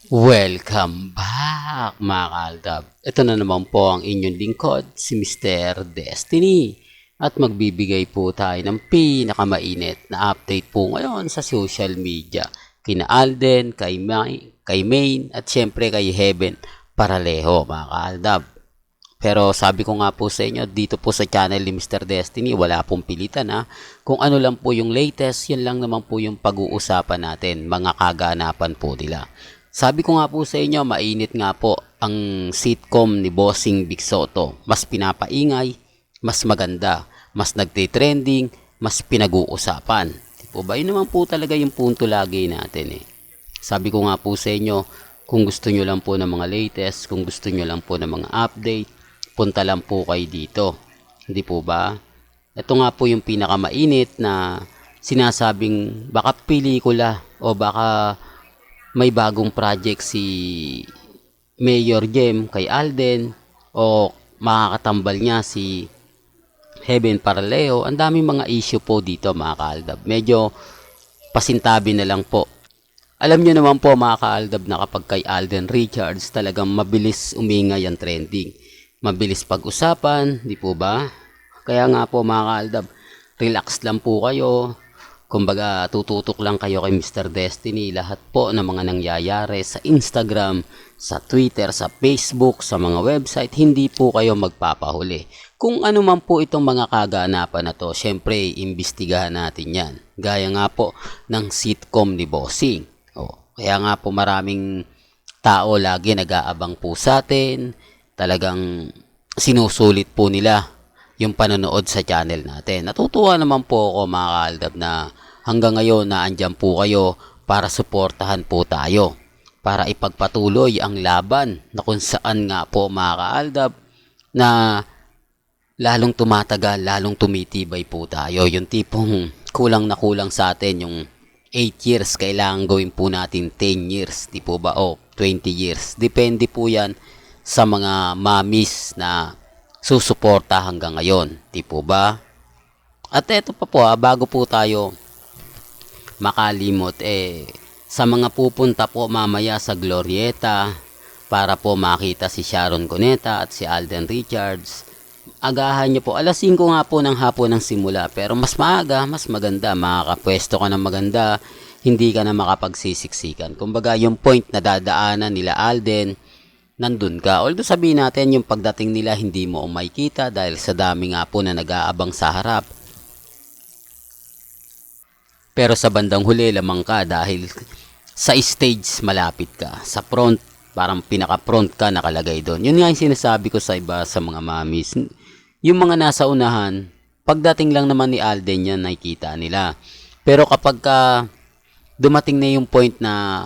Welcome back mga kaaldab. Ito na naman po ang inyong lingkod, si Mr. Destiny. At magbibigay po tayo ng pinakamainit na update po ngayon sa social media. Kina Alden, kay Main at syempre kay Heaven Paralejo mga kaaldab. Pero sabi ko nga po sa inyo, dito po sa channel ni Mr. Destiny, wala pong pilitan ha. Kung ano lang po yung latest, yun lang naman po yung pag-uusapan natin, mga kaganapan po nila. Sabi ko nga po sa inyo, mainit nga po ang sitcom ni Bossing Big Soto. Mas pinapaingay, mas maganda, mas nagtitrending, mas pinag-uusapan. Di po ba? Yun naman po talaga yung punto lagi natin eh. Sabi ko nga po sa inyo, kung gusto nyo lang po ng mga latest, kung gusto nyo lang po ng mga update, punta lang po kayo dito. Hindi po ba? Ito nga po yung pinakamainit na sinasabing baka pelikula o baka may bagong project si Mayor Jem kay Alden o makakatambal niya si Heaven Paraleo. Ang daming mga issue po dito mga kaaldab. Medyo pasintabi na lang po. Alam niyo naman po mga kaaldab na kapag kay Alden Richards talagang mabilis umingay ang trending. Mabilis pag-usapan, di po ba? Kaya nga po mga kaaldab, relax lang po kayo. Kumbaga, tututok lang kayo kay Mr. Destiny. Lahat po ng mga nangyayari sa Instagram, sa Twitter, sa Facebook, sa mga website, hindi po kayo magpapahuli. Kung ano man po itong mga kaganapan na to, syempre, imbestigahan natin yan. Gaya nga po ng sitcom ni Bossing. Kaya nga po maraming tao lagi nag-aabang po sa atin. Talagang sinusulit po nila yung panonood sa channel natin. Natutuwa naman po ako mga kaaldab na hanggang ngayon na andyan po kayo para suportahan po tayo. Para ipagpatuloy ang laban na kung saan nga po mga kaaldab na lalong tumatagal, lalong tumitibay po tayo. Yung tipong kulang na kulang sa atin yung 8 years, kailangan gawin po natin 10 years, di po ba? O 20 years. Depende po yan sa mga mamis na susuporta hanggang ngayon, di po ba? At eto pa po bago po tayo makalimot sa mga pupunta po mamaya sa Glorieta para po makita si Sharon Cuneta at si Alden Richards. Agahan nyo po, alas 5 nga po ng hapon ng simula, pero mas maaga, mas maganda, makakapwesto ka ng maganda, hindi ka na makapagsisiksikan. Kumbaga yung point na dadaanan nila Alden, nandun ka. Although sabihin natin yung pagdating nila hindi mo makikita dahil sa dami nga po na nag-aabang sa harap. Pero sa bandang huli lamang ka dahil sa stage malapit ka. Sa front, parang pinaka-front ka nakalagay doon. Yun nga yung sinasabi ko sa iba sa mga mamis. Yung mga nasa unahan, pagdating lang naman ni Alden yan nakikita nila. Pero kapag dumating na yung point na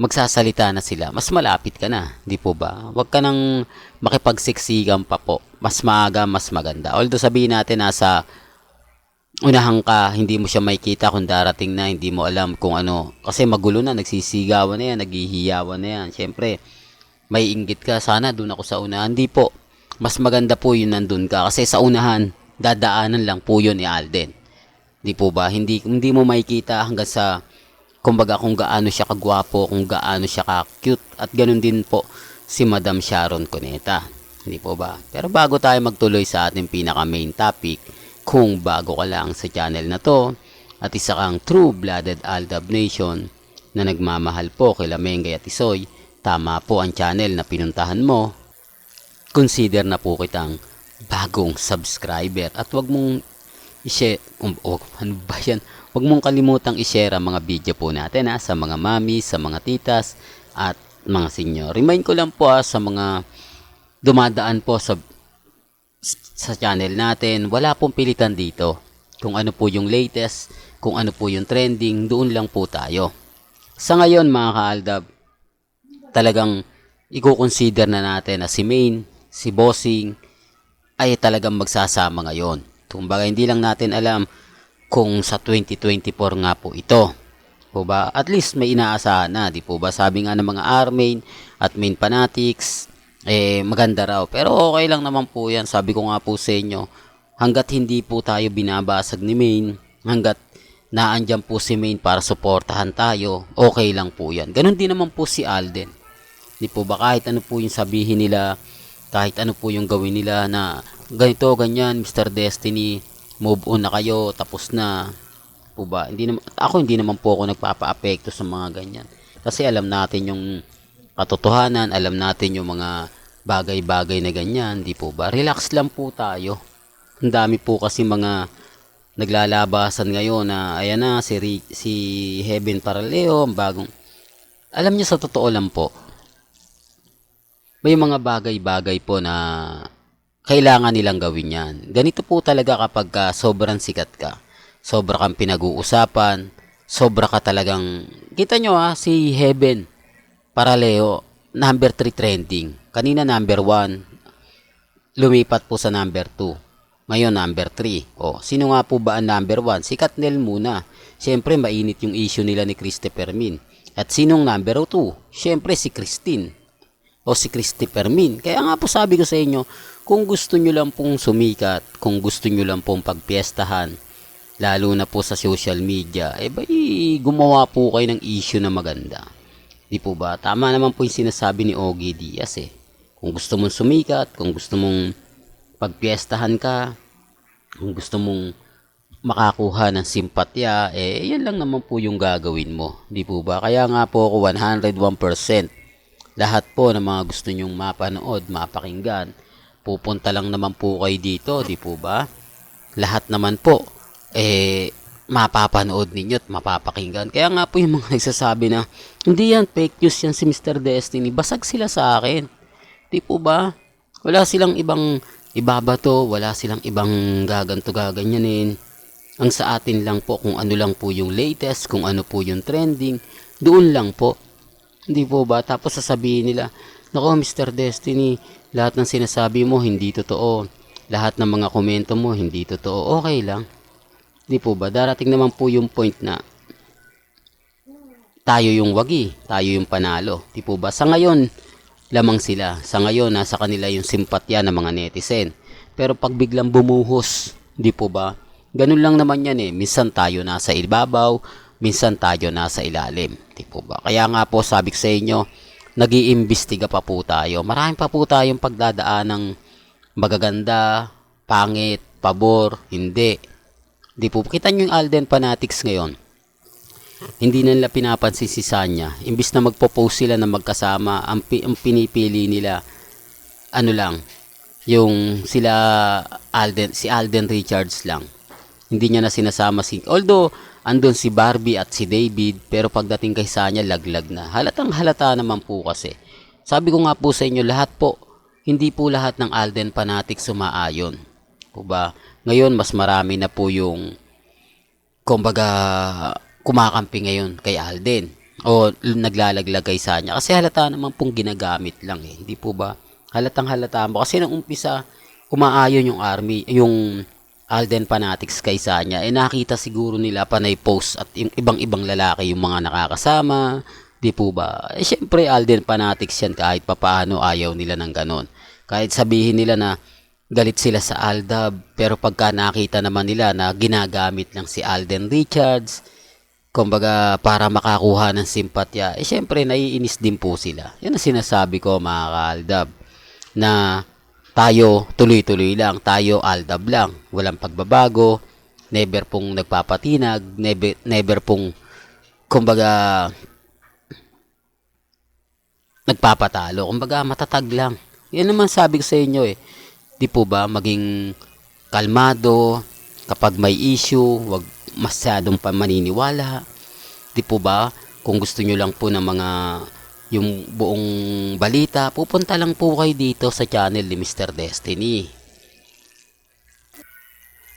magsasalita na sila, mas malapit ka na, di po ba? Huwag ka nang makipagsiksikan pa po. Mas maaga, mas maganda. Although sabihin natin nasa unahan ka, hindi mo siya makikita kung darating na, hindi mo alam kung ano. Kasi magulo na, nagsisigawan na yan, naghihiyawan na yan. Siyempre, may inggit ka, sana doon ako sa unahan. Hindi po. Mas maganda po yun nandun ka. Kasi sa unahan, dadaanan lang po yun ni Alden. Di po ba? Hindi mo makikita hanggang sa kumbaga kung gaano siya kagwapo, kung gaano siya ka-cute, at ganun din po si Madam Sharon Cuneta. Hindi po ba? Pero bago tayo magtuloy sa ating pinaka main topic, kung bago ka lang sa channel na to, at isa kang true-blooded Aldab Nation na nagmamahal po kay Mengay at Isoy, tama po ang channel na pinuntahan mo. Consider na po kitang bagong subscriber at wag mong i-share, ano ba yan? Huwag mong kalimutang i-share ang mga video po natin sa mga mami, sa mga titas at mga senior. Remind ko lang po sa mga dumadaan po sa channel natin, wala pong pilitan dito. Kung ano po yung latest, kung ano po yung trending, doon lang po tayo. Sa ngayon mga kaaldab, talagang i-consider na natin na si Main, si Bossing ay talagang magsasama ngayon. Kumbaga hindi lang natin alam kung sa 2024 nga po ito. Po ba? At least may inaasahan na, di po ba? Sabi nga ng mga Armain at Main Fanatics, maganda raw. Pero okay lang naman po yan. Sabi ko nga po sa inyo, hanggat hindi po tayo binabasag ni Main, hanggat naandyan po si Main para suportahan tayo, okay lang po yan. Ganon din naman po si Alden. Di po ba, kahit ano po yung sabihin nila, kahit ano po yung gawin nila na ganito, ganyan, Mr. Destiny, move on na kayo, tapos na. Po ba? Hindi naman po ako nagpapa-apekto sa mga ganyan. Kasi alam natin yung katotohanan, alam natin yung mga bagay-bagay na ganyan, di po ba? Relax lang po tayo. Ang dami po kasi mga naglalabasan ngayon na ayan na si Heaven Paraleo, bagong. Alam niyo, sa totoo lang po, may mga bagay-bagay po na kailangan nilang gawin yan. Ganito po talaga kapag sobrang sikat ka. Sobra kang pinag-uusapan. Sobra ka talagang... Kita nyo si Heaven Paraleo, number 3 trending. Kanina number 1. Lumipat po sa number 2. Ngayon number 3. O, sino nga po ba ang number 1? Si Katnel muna. Siyempre, mainit yung issue nila ni Christopher Min. At sinong number 2? Siyempre, si Christine. O si Christopher Min. Kaya nga po sabi ko sa inyo, kung gusto nyo lang pong sumikat, kung gusto nyo lang pong pagpiestahan, lalo na po sa social media, gumawa po kayo ng issue na maganda. Di po ba? Tama naman po yung sinasabi ni Ogie Diaz Kung gusto mong sumikat, kung gusto mong pagpiestahan ka, kung gusto mong makakuha ng simpatya, yan lang naman po yung gagawin mo. Di po ba? Kaya nga po ako 101%. Lahat po ng mga gusto nyong mapanood, mapakinggan, pupunta lang naman po kayo dito, di po ba? Lahat naman po, mapapanood ninyo at mapapakinggan. Kaya nga po yung mga nagsasabi na, hindi yan, fake news yan si Mr. Destiny, basag sila sa akin. Di po ba? Wala silang ibang ibabato, wala silang ibang gaganto gaganyanin. Ang sa atin lang po, kung ano lang po yung latest, kung ano po yung trending, doon lang po. Hindi po ba? Tapos sasabihin nila, nako Mr. Destiny, lahat ng sinasabi mo hindi totoo. Lahat ng mga komento mo hindi totoo. Okay lang. Hindi po ba? Darating naman po yung point na tayo yung wagi, tayo yung panalo. Hindi po ba? Sa ngayon, lamang sila. Sa ngayon, nasa kanila yung simpatya ng mga netizen. Pero pag biglang bumuhos, hindi po ba? Ganun lang naman yan Minsan tayo nasa ibabaw, minsan tayo nasa ilalim. Di po ba? Kaya nga po sabi ko sa inyo, nag-iimbestiga pa po tayo. Marami pa po tayong pagdadaan ng magaganda, pangit, pabor, hindi. Di po. Kita nyo yung Alden Fanatics ngayon. Hindi nila pinapansin si Sanya. Imbis na magpo-post sila na magkasama, ang pinipili nila, ano lang, yung sila si Alden Richards lang. Hindi niya na sinasama although andun si Barbie at si David, pero pagdating kay Sanya, laglag na. Halatang halata naman po kasi. Sabi ko nga po sa inyo, hindi po lahat ng Alden Fanatics sumaayon. Po ba? Ngayon, mas marami na po yung, kumbaga, kumakampi ngayon kay Alden. O naglalaglag kay Sanya. Kasi halata naman pong ginagamit lang Hindi po ba? Halatang halata mo. Kasi nung umpisa, kumaayon yung Alden Fanatics kay Sanya, nakita siguro nila panay post at yung ibang-ibang lalaki yung mga nakakasama, di po ba? Syempre Alden Fanatics yan, kahit papaano ayaw nila ng ganon. Kahit sabihin nila na galit sila sa Aldab, pero pagka nakita naman nila na ginagamit lang si Alden Richards, kumbaga para makakuha ng simpatya, syempre naiinis din po sila. Yan ang sinasabi ko mga ka-Aldab, na tayo tuloy-tuloy lang, tayo Aldab lang, walang pagbabago, never pong nagpapatinag, never pong kumbaga nagpapatalo, kumbaga matatag lang. Yan naman sabi ko sa inyo di po ba, maging kalmado kapag may issue, wag masyadong maniniwala, di po ba? Kung gusto nyo lang po ng mga yung buong balita, pupunta lang po kayo dito sa channel ni Mr. Destiny.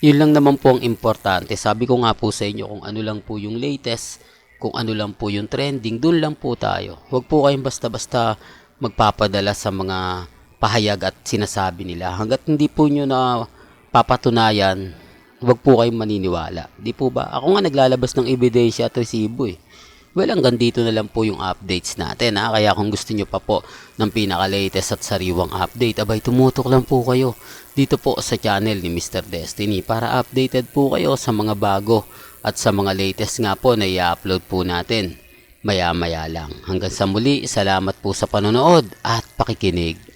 Yun lang naman po ang importante. Sabi ko nga po sa inyo, kung ano lang po yung latest, kung ano lang po yung trending, dun lang po tayo. Huwag po kayong basta-basta magpapadala sa mga pahayag at sinasabi nila. Hanggat hindi po nyo na papatunayan, huwag po kayong maniniwala. Di po ba? Ako nga naglalabas ng ebidensya at resibo Well, hanggang dito na lang po yung updates natin ha. Kaya kung gusto nyo pa po ng pinaka-latest at sariwang update, abay tumutok lang po kayo dito po sa channel ni Mr. Destiny para updated po kayo sa mga bago at sa mga latest nga po na i-upload po natin maya maya lang. Hanggang sa muli, salamat po sa panonood at pakikinig.